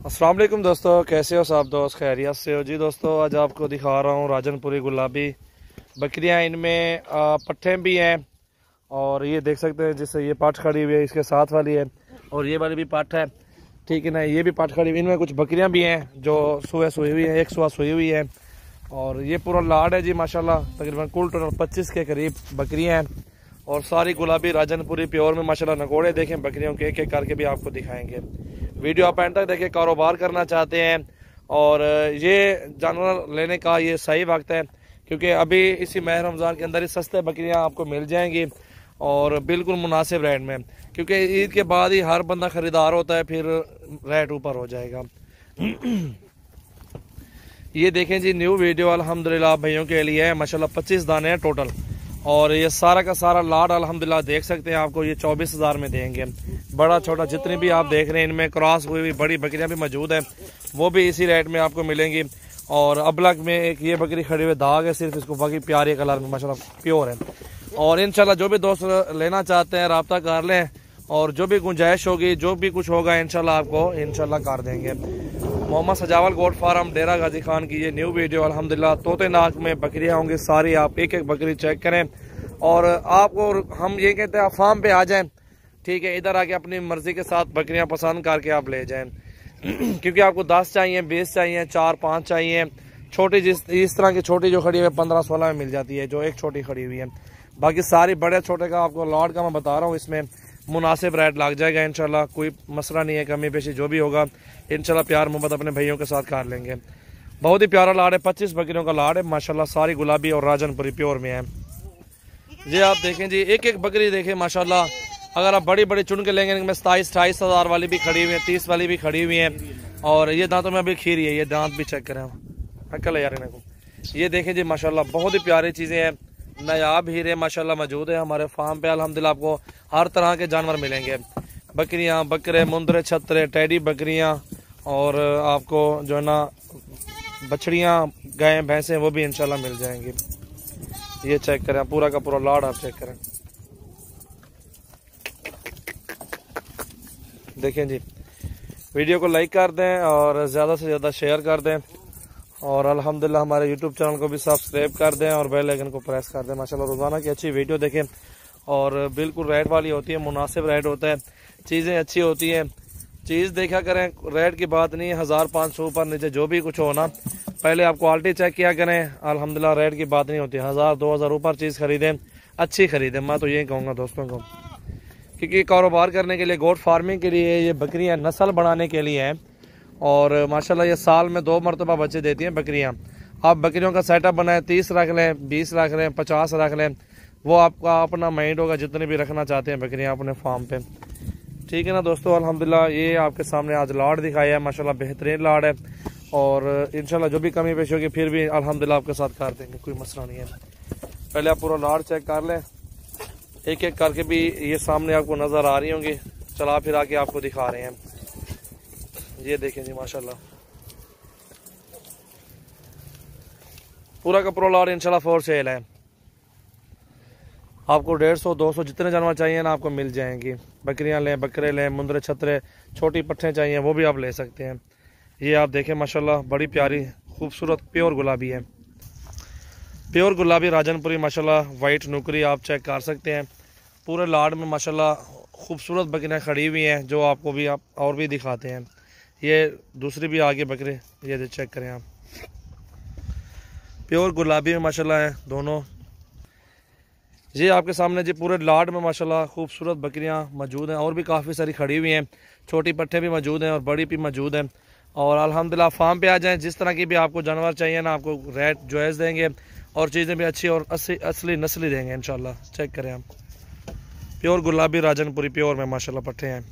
अस्सलाम वालेकुम दोस्तों, कैसे हो सब दोस्त? खैरियत से हो जी? दोस्तों आज आपको दिखा रहा हूँ राजनपुरी गुलाबी बकरियाँ। इनमें पट्ठे भी हैं और ये देख सकते हैं जिससे ये पाठ खड़ी हुई है, इसके साथ वाली है और ये वाली भी पाठ है, ठीक है ना। ये भी पाठ खड़ी हुई। इनमें कुछ बकरियाँ भी हैं जो सुबह सोई हुई हैं, एक सुबह सोई हुई है और ये पूरा लाड है जी माशाल्लाह। तकरीबन कुल टोटल 25 के करीब बकरियाँ हैं और सारी गुलाबी राजनपुरी प्योर में माशाल्लाह। नकोड़े देखें बकरियों के, एक एक करके भी आपको दिखाएंगे। वीडियो आप एंड तक देखें। कारोबार करना चाहते हैं और ये जानवर लेने का ये सही वक्त है क्योंकि अभी इसी माह रमज़ान के अंदर ही सस्ते बकरियां आपको मिल जाएंगी और बिल्कुल मुनासिब रेट में, क्योंकि ईद के बाद ही हर बंदा ख़रीदार होता है, फिर रेट ऊपर हो जाएगा। ये देखें जी न्यू वीडियो अल्हम्दुलिल्लाह भैयों के लिए है माशाल्लाह। 25 दाने हैं टोटल और ये सारा का सारा लाड अल्हम्दुलिल्लाह देख सकते हैं। आपको ये 24,000 में देंगे। बड़ा छोटा जितनी भी आप देख रहे हैं इनमें क्रॉस हुई हुई बड़ी बकरियां भी मौजूद हैं, वो भी इसी रेट में आपको मिलेंगी। और अबलग में एक ये बकरी खड़ी हुई दाग है सिर्फ, इसको बाकी प्यारे कलर में माशाल्लाह प्योर है। और इंशाल्लाह जो भी दोस्त लेना चाहते हैं रब्ता कर लें और जो भी गुंजाइश होगी, जो भी कुछ होगा इंशाल्लाह आपको इंशाल्लाह कर देंगे। मोहम्मद सजावल गोट फार्म डेरा गाजी खान की ये न्यू वीडियो अल्हम्दुलिल्लाह। तोते नाक में बकरियां होंगी सारी, आप एक एक बकरी चेक करें और आपको हम ये कहते हैं आप फार्म पे आ जाएं, ठीक है। इधर आके अपनी मर्जी के साथ बकरियां पसंद करके आप ले जाएं क्योंकि आपको 10 चाहिए, 20 चाहिए, 4-5 चाहिए। छोटी इस तरह की छोटी जो खड़ी हुई है 15-16 में मिल जाती है, जो एक छोटी खड़ी हुई है। बाकी सारी बड़े छोटे का आपको लॉट का मैं बता रहा हूँ, इसमें मुनासिब रेट लग जाएगा इंशाल्लाह। कोई मसला नहीं है, कमी पेशी जो भी होगा इंशाल्लाह प्यार मोहब्बत अपने भाइयों के साथ कर लेंगे। बहुत ही प्यारा लाड है, 25 बकरियों का लाड है माशाल्लाह। सारी गुलाबी और राजनपुरी प्योर में है। ये आप देखें जी एक एक बकरी देखें माशाल्लाह। अगर आप बड़ी बड़ी चुन के लेंगे इनमें 27-28 हज़ार वाली भी खड़ी हुई है, 30 वाली भी खड़ी हुई है। और ये दांतों में अभी खीरी है, ये दांत भी चेक करें अकल यार इनको। ये देखें जी माशाल्लाह बहुत ही प्यारी चीज़ें हैं। नायाब हीरे माशाल्लाह मौजूद है हमारे फार्म पे अल्हम्दुलिल्लाह। आपको हर तरह के जानवर मिलेंगे, बकरियां, बकरे, मुंदरे, छतरे, टेडी बकरियां और आपको जो है ना बछड़ियां, गाय, भैंसें वो भी इंशाल्लाह मिल जाएंगी। ये चेक करें पूरा का पूरा लाड, आप चेक करें देखें जी। वीडियो को लाइक कर दें और ज़्यादा से ज़्यादा शेयर कर दें और अल्हम्दुलिल्लाह हमारे यूट्यूब चैनल को भी सब्सक्राइब कर दें और बेल आइकन को प्रेस कर दें। माशाल्लाह रोज़ाना की अच्छी वीडियो देखें और बिल्कुल रेट वाली होती है, मुनासिब रेट होता है, चीज़ें अच्छी होती हैं। चीज़ देखा करें, रेट की बात नहीं है। 1500 ऊपर नीचे जो भी कुछ हो ना, पहले आप क्वालिटी चेक किया करें। अल्हम्दुलिल्लाह रेट की बात नहीं होती। 1000-2000 ऊपर चीज़ खरीदें, अच्छी खरीदें। मैं तो यही कहूँगा दोस्तों को, क्योंकि कारोबार करने के लिए, गोट फार्मिंग के लिए, ये बकरियाँ नस्ल बढ़ाने के लिए हैं और माशाल्लाह ये साल में 2 मरतबा बच्चे देती हैं बकरियाँ। आप बकरियों का सेटअप बनाएं, 30 रख लें, 20 रख लें, 50 रख लें, वो आपका अपना माइंड होगा जितने भी रखना चाहते हैं बकरियाँ अपने फार्म पे, ठीक है ना दोस्तों। अल्हम्दुलिल्लाह ये आपके सामने आज लाड दिखाया है माशाल्लाह, बेहतरीन लाड है और इंशाल्लाह जो भी कमी पेशी होगी फिर भी अल्हम्दुलिल्लाह आपके साथ कर देंगे, कोई मसला नहीं है। पहले आप पूरा लाड चेक कर लें, एक एक करके भी ये सामने आपको नज़र आ रही होंगी, चला फिर आके आपको दिखा रहे हैं। ये देखें जी माशाल्लाह पूरा का पूरा लाड इंशाल्लाह फॉर सेल है। आपको 150-200 जितने जानवर चाहिए ना आपको मिल जाएंगी। बकरियां लें, बकरे लें, मुंदरे, छतरे, छोटी पट्ठे चाहिए वो भी आप ले सकते हैं। ये आप देखें माशाल्लाह बड़ी प्यारी खूबसूरत प्योर गुलाबी है, प्योर गुलाबी राजनपुरी माशाल्लाह। वाइट नुकरी आप चेक कर सकते हैं। पूरे लाड में माशाल्लाह खूबसूरत बकरियां खड़ी हुई हैं जो आपको भी आप और भी दिखाते हैं। ये दूसरी भी आगे बकरे, ये चेक करें आप, प्योर गुलाबी में माशाल्लाह है दोनों। ये आपके सामने जी पूरे लाड में माशाल्लाह खूबसूरत बकरियां मौजूद हैं और भी काफ़ी सारी खड़ी हुई हैं। छोटी पट्ठे भी मौजूद हैं और बड़ी भी मौजूद हैं। और अल्हम्दुलिल्लाह फार्म पे आ जाएं, जिस तरह की भी आपको जानवर चाहिए ना आपको रेट जायज़ देंगे और चीज़ें भी अच्छी और असली नस्ली देंगे इंशाल्लाह। चेक करें आप, प्योर गुलाबी राजनपुरी प्योर में माशाल्लाह पट्ठे हैं।